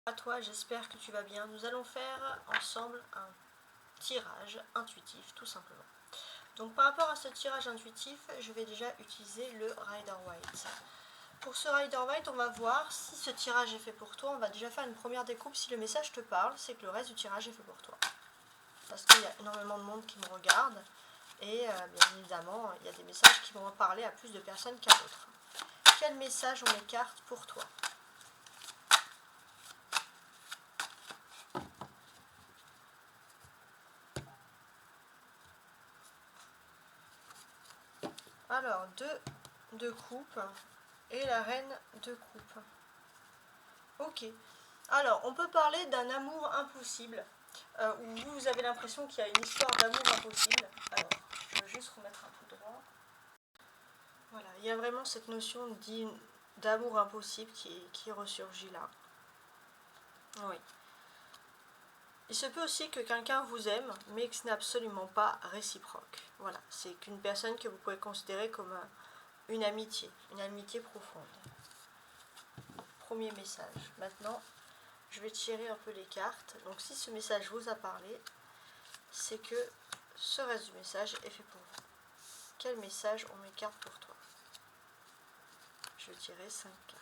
À toi, j'espère que tu vas bien. Nous allons faire ensemble un tirage intuitif, tout simplement. Donc par rapport à ce tirage intuitif, je vais déjà utiliser le Rider-Waite. Pour ce Rider-Waite, on va voir si ce tirage est fait pour toi. On va déjà faire une première découpe. Si le message te parle, c'est que le reste du tirage est fait pour toi. Parce qu'il y a énormément de monde qui me regarde. Et bien évidemment, il y a des messages qui vont parler à plus de personnes qu'à d'autres. Quel message on écarte pour toi ? Alors, 2 de coupe et la reine de coupe. Ok. Alors, on peut parler d'un amour impossible, où vous avez l'impression qu'il y a une histoire d'amour impossible. Alors, je vais juste remettre un peu droit. Voilà, il y a vraiment cette notion d'amour impossible qui ressurgit là. Oui. Il se peut aussi que quelqu'un vous aime, mais que ce n'est absolument pas réciproque. Voilà, c'est qu'une personne que vous pouvez considérer comme une amitié profonde. Premier message. Maintenant, je vais tirer un peu les cartes. Donc si ce message vous a parlé, c'est que ce reste du message est fait pour vous. Quel message on m'écarte pour toi? Je vais tirer 5 cartes.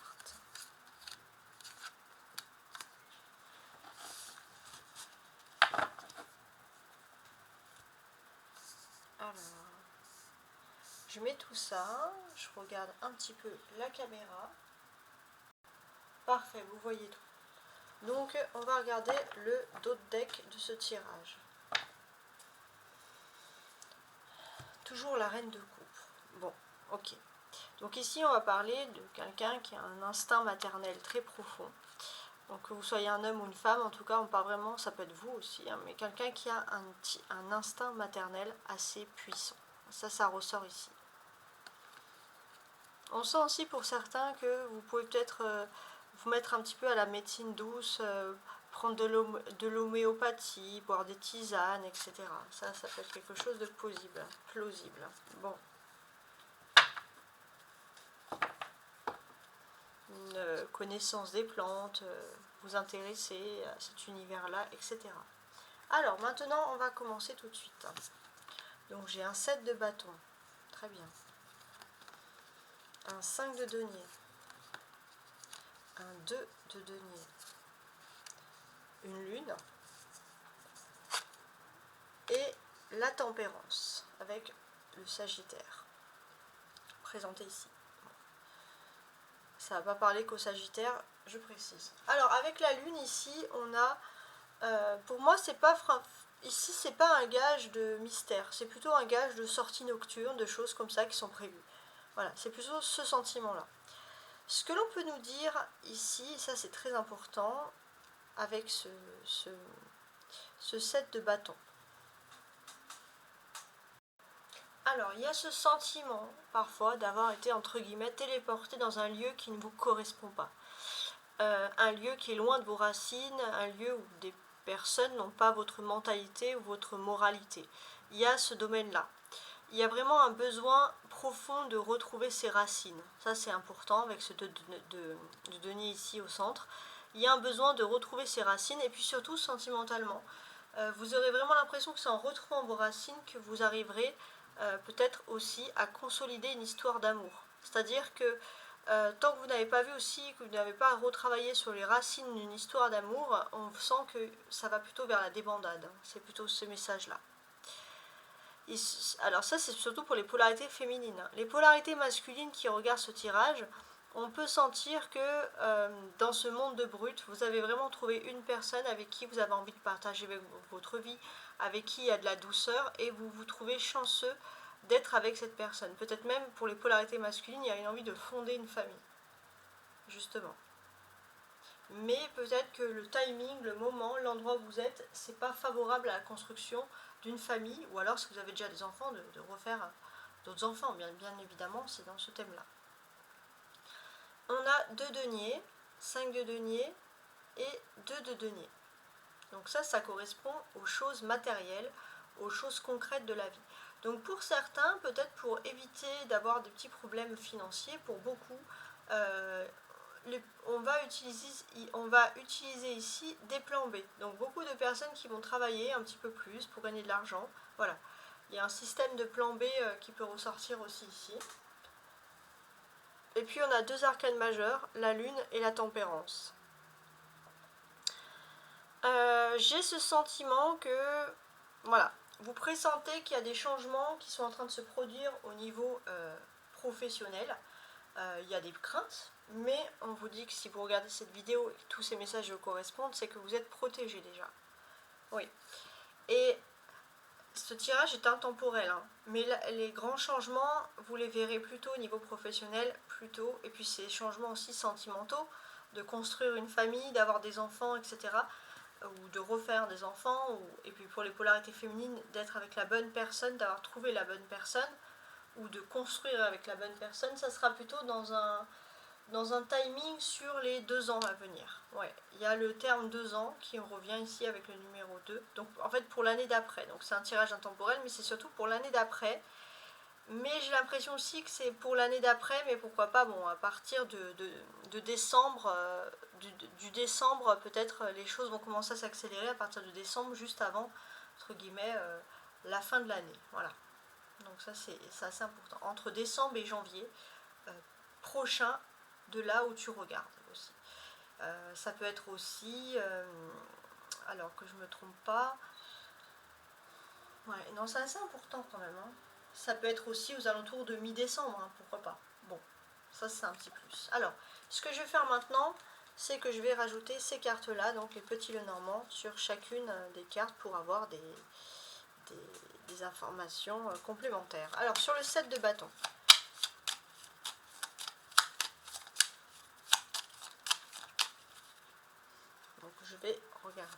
Alors, je mets tout ça, je regarde un petit peu la caméra. Parfait, vous voyez tout. Donc on va regarder le dos de deck de ce tirage. Toujours la reine de coupe. Bon, ok. Donc ici on va parler de quelqu'un qui a un instinct maternel très profond. Donc que vous soyez un homme ou une femme, en tout cas on parle vraiment, ça peut être vous aussi, hein, mais quelqu'un qui a un instinct maternel assez puissant. Ça ressort ici. On sent aussi pour certains que vous pouvez peut-être vous mettre un petit peu à la médecine douce, prendre de l'homéopathie, boire des tisanes, etc. Ça peut être quelque chose de plausible. Bon. Une connaissance des plantes, vous intéresser à cet univers-là, etc. Alors maintenant, on va commencer tout de suite. Donc j'ai un 7 de bâton, très bien. Un 5 de denier, un 2 de denier, une lune et la tempérance avec le Sagittaire, présenté ici. Ça ne va pas parler qu'au Sagittaire, je précise. Alors avec la lune ici, on a, pour moi c'est pas ici c'est pas un gage de mystère, c'est plutôt un gage de sortie nocturne, de choses comme ça qui sont prévues. Voilà, c'est plutôt ce sentiment-là. Ce que l'on peut nous dire ici, ça c'est très important, avec ce 7 de bâton. Alors, il y a ce sentiment, parfois, d'avoir été, entre guillemets, téléporté dans un lieu qui ne vous correspond pas. Un lieu qui est loin de vos racines, un lieu où des personnes n'ont pas votre mentalité ou votre moralité. Il y a ce domaine-là. Il y a vraiment un besoin profond de retrouver ses racines. Ça, c'est important avec ce de denier ici au centre. Il y a un besoin de retrouver ses racines et puis surtout sentimentalement. Vous aurez vraiment l'impression que c'est en retrouvant vos racines que vous arriverez peut-être aussi à consolider une histoire d'amour. C'est-à-dire que tant que vous n'avez pas vu aussi, que vous n'avez pas retravaillé sur les racines d'une histoire d'amour, on sent que ça va plutôt vers la débandade. C'est plutôt ce message-là. Alors ça, c'est surtout pour les polarités féminines. Les polarités masculines qui regardent ce tirage, on peut sentir que dans ce monde de brut, vous avez vraiment trouvé une personne avec qui vous avez envie de partager votre vie, avec qui il y a de la douceur, et vous vous trouvez chanceux d'être avec cette personne. Peut-être même pour les polarités masculines, il y a une envie de fonder une famille, justement. Mais peut-être que le timing, le moment, l'endroit où vous êtes, c'est pas favorable à la construction d'une famille, ou alors si vous avez déjà des enfants, de refaire d'autres enfants, bien évidemment, c'est dans ce thème-là. On a 2 deniers, 5 de denier et 2 de denier. Donc ça correspond aux choses matérielles, aux choses concrètes de la vie. Donc pour certains, peut-être pour éviter d'avoir des petits problèmes financiers, pour beaucoup, on va utiliser ici des plans B. Donc beaucoup de personnes qui vont travailler un petit peu plus pour gagner de l'argent. Voilà. Il y a un système de plan B qui peut ressortir aussi ici. Et puis on a deux arcanes majeures, la lune et la tempérance. J'ai ce sentiment que, voilà, vous pressentez qu'il y a des changements qui sont en train de se produire au niveau professionnel. Il y a des craintes, mais on vous dit que si vous regardez cette vidéo et que tous ces messages vous correspondent, c'est que vous êtes protégé déjà. Oui. Et ce tirage est intemporel, hein, mais les grands changements, vous les verrez plutôt au niveau professionnel, plutôt, et puis ces changements aussi sentimentaux, de construire une famille, d'avoir des enfants, etc., ou de refaire des enfants, et puis pour les polarités féminines, d'être avec la bonne personne, d'avoir trouvé la bonne personne, ou de construire avec la bonne personne, ça sera plutôt dans un timing sur les 2 ans à venir. Ouais, il y a le terme 2 ans qui revient ici avec le numéro 2. Donc en fait pour l'année d'après. Donc c'est un tirage intemporel, mais c'est surtout pour l'année d'après. Mais j'ai l'impression aussi que c'est pour l'année d'après, mais pourquoi pas, bon, à partir de décembre, du décembre, peut-être les choses vont commencer à s'accélérer à partir de décembre, juste avant, entre guillemets, la fin de l'année. Voilà. Donc ça c'est assez important. Entre décembre et janvier prochain, de là où tu regardes aussi. Ça peut être aussi, alors que je me trompe pas, ouais, non, c'est assez important quand même, hein. Ça peut être aussi aux alentours de mi-décembre, hein, pourquoi pas. Bon, ça c'est un petit plus. Alors, ce que je vais faire maintenant, c'est que je vais rajouter ces cartes-là, donc les petits Lenormand, sur chacune des cartes pour avoir des informations complémentaires. Alors, sur le 7 de bâton. Donc, je vais regarder.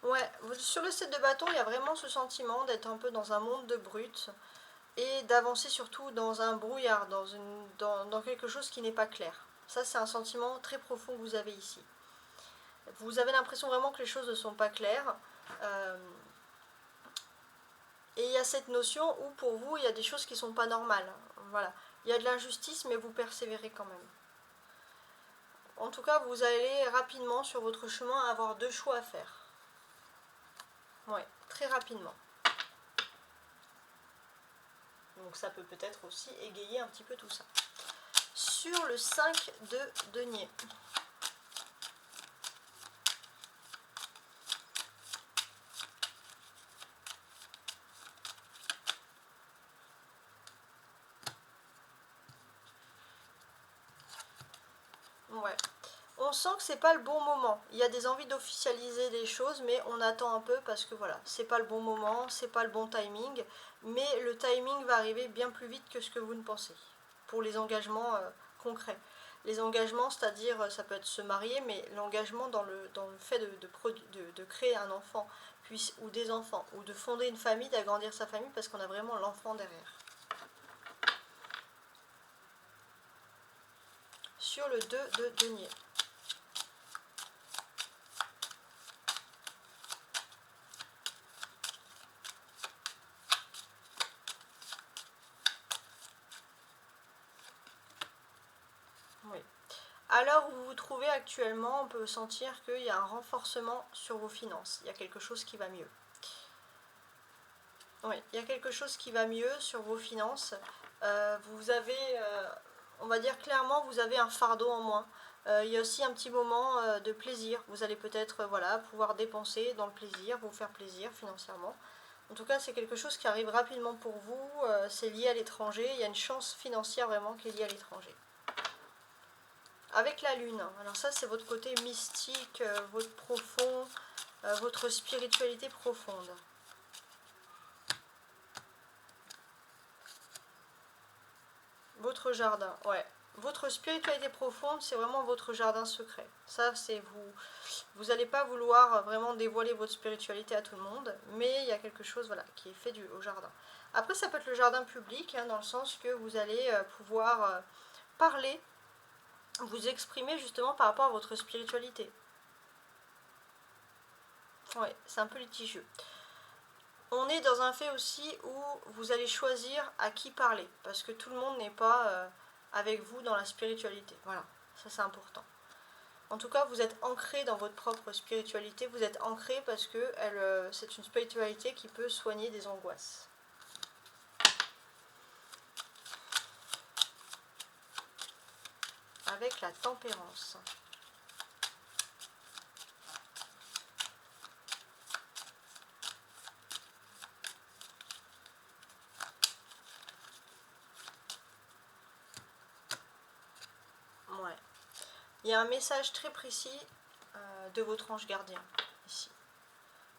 Ouais, sur le 7 de bâton, il y a vraiment ce sentiment d'être un peu dans un monde de brut et d'avancer surtout dans un brouillard, dans quelque chose qui n'est pas clair. Ça, c'est un sentiment très profond que vous avez ici. Vous avez l'impression vraiment que les choses ne sont pas claires. Et il y a cette notion où pour vous, il y a des choses qui ne sont pas normales. Voilà. Il y a de l'injustice, mais vous persévérez quand même. En tout cas, vous allez rapidement sur votre chemin avoir 2 choix à faire. Ouais, très rapidement. Donc ça peut peut-être aussi égayer un petit peu tout ça. Sur le 5 de denier. Ouais. On sent que c'est pas le bon moment. Il y a des envies d'officialiser des choses, mais on attend un peu parce que voilà, c'est pas le bon moment, c'est pas le bon timing. Mais le timing va arriver bien plus vite que ce que vous ne pensez. Pour les engagements concrets. Les engagements, c'est-à-dire, ça peut être se marier, mais l'engagement dans le fait de créer un enfant, puis, ou des enfants, ou de fonder une famille, d'agrandir sa famille, parce qu'on a vraiment l'enfant derrière. Sur le 2 de denier. Oui. À l'heure où vous vous trouvez actuellement, on peut sentir qu'il y a un renforcement sur vos finances. Il y a quelque chose qui va mieux. Oui, il y a quelque chose qui va mieux sur vos finances. Vous avez, on va dire clairement, vous avez un fardeau en moins. Il y a aussi un petit moment de plaisir. Vous allez peut-être voilà, pouvoir dépenser dans le plaisir, vous faire plaisir financièrement. En tout cas, c'est quelque chose qui arrive rapidement pour vous. C'est lié à l'étranger. Il y a une chance financière vraiment qui est liée à l'étranger. Avec la lune, alors ça c'est votre côté mystique, votre profond, votre spiritualité profonde. Votre jardin, ouais. Votre spiritualité profonde, c'est vraiment votre jardin secret. Ça, c'est vous. Vous n'allez pas vouloir vraiment dévoiler votre spiritualité à tout le monde, mais il y a quelque chose voilà, qui est fait au jardin. Après, ça peut être le jardin public, hein, dans le sens que vous allez pouvoir parler, vous exprimer justement par rapport à votre spiritualité. Ouais, c'est un peu litigieux. On est dans un fait aussi où vous allez choisir à qui parler, parce que tout le monde n'est pas avec vous dans la spiritualité. Voilà, ça c'est important. En tout cas, vous êtes ancré dans votre propre spiritualité, vous êtes ancré parce que c'est une spiritualité qui peut soigner des angoisses. Avec la tempérance. Ouais. Il y a un message très précis de votre ange gardien, ici.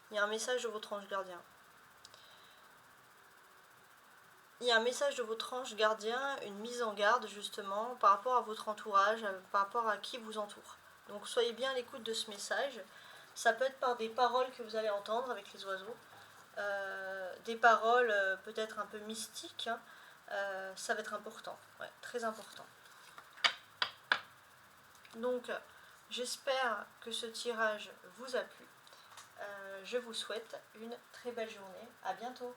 Il y a un message de votre ange gardien. Il y a un message de votre ange gardien, une mise en garde justement par rapport à votre entourage, par rapport à qui vous entoure. Donc soyez bien à l'écoute de ce message. Ça peut être par des paroles que vous allez entendre avec les oiseaux, des paroles peut-être un peu mystiques, hein. Ça va être important, ouais, très important. Donc j'espère que ce tirage vous a plu. Je vous souhaite une très belle journée. À bientôt.